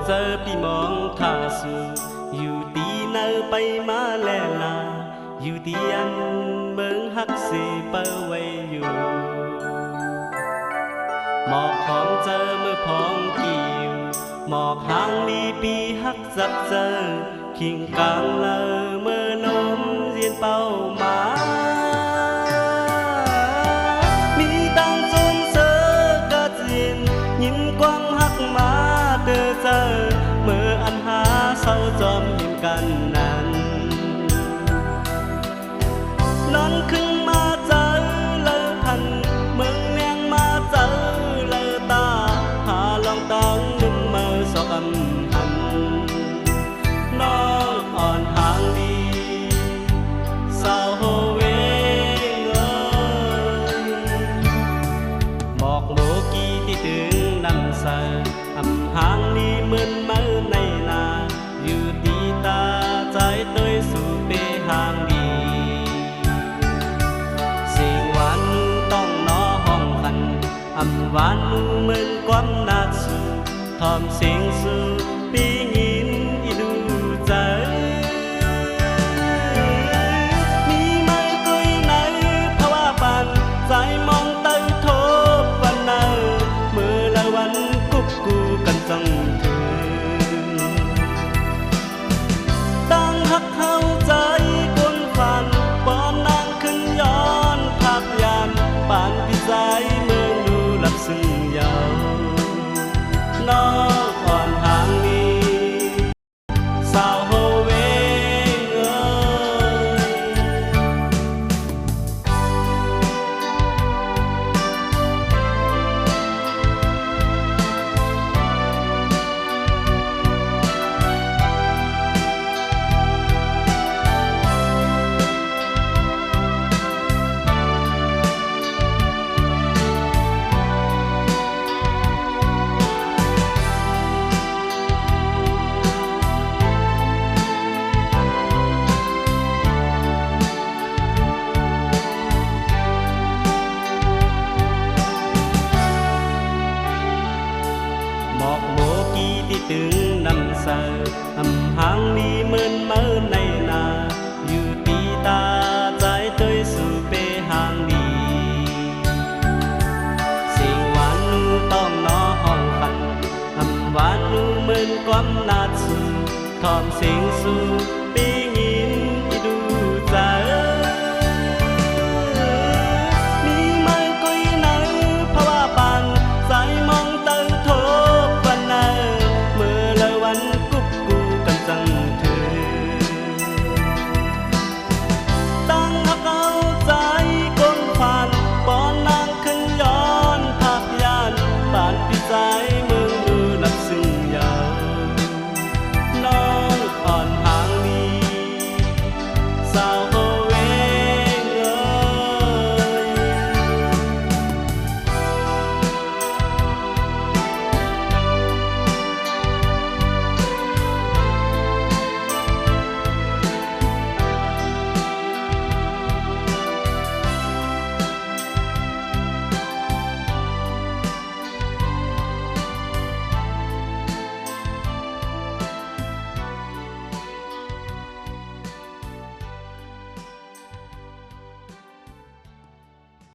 เจอพี่มองท่าสู่อยู่ตีเนอไปมาแลลาอยู่ตีอันเบิ่งฮักสิเปิ้ไว้อยู่หมอกของเจอเมื่อพองกิ่วหมอกหางลีปีฮักจับเจอขิงกลางเลอเมื่อลมเรียนเป้ามามีตังจนเสือกะจินยินกว้างฮักมาเด้อเจอเมื่ออันหาเศร้าจอมเห็นกันนั้นนอนขึ้นมาเจอเลอพันเมืองแมงมาเจอเลอตาหาลองตังนึมเมื่อสอกำหันน้องอ่อนหางดีสาวโฮเวงหมอกโมกีที่ถึงนำเสอำหางนี้เหมือนเมื่อในนาอยู่ตีตาใจเตยสู่เปหางดีสิ่งหวานต้องน้อห้องคันหวานเหมือนความนาสูทอมเสียงสู่ปียินอีดูใจมีไม่กุยในภาวะปันใจมองเต้ยโทบวันเนอเมื่อละวันกุบกูกันจังถึงตั้งหักเข้าใจกวนฝันปอนนางขึ้นย้อนพักยามปานพิใจเมืองดูหลับซึ่งยาวน้องอ่อนหางนี้สาวโฮเวงหมอกโมกีที่ถึงนำเสอหางนี้เหมือนเมื่อในนาอยู่ตีตาใจเตยสู่เปหางดีสิ่งหวานต้องน้อห้องคันหวานเหมือนความนาดสูทอมเสียงสู่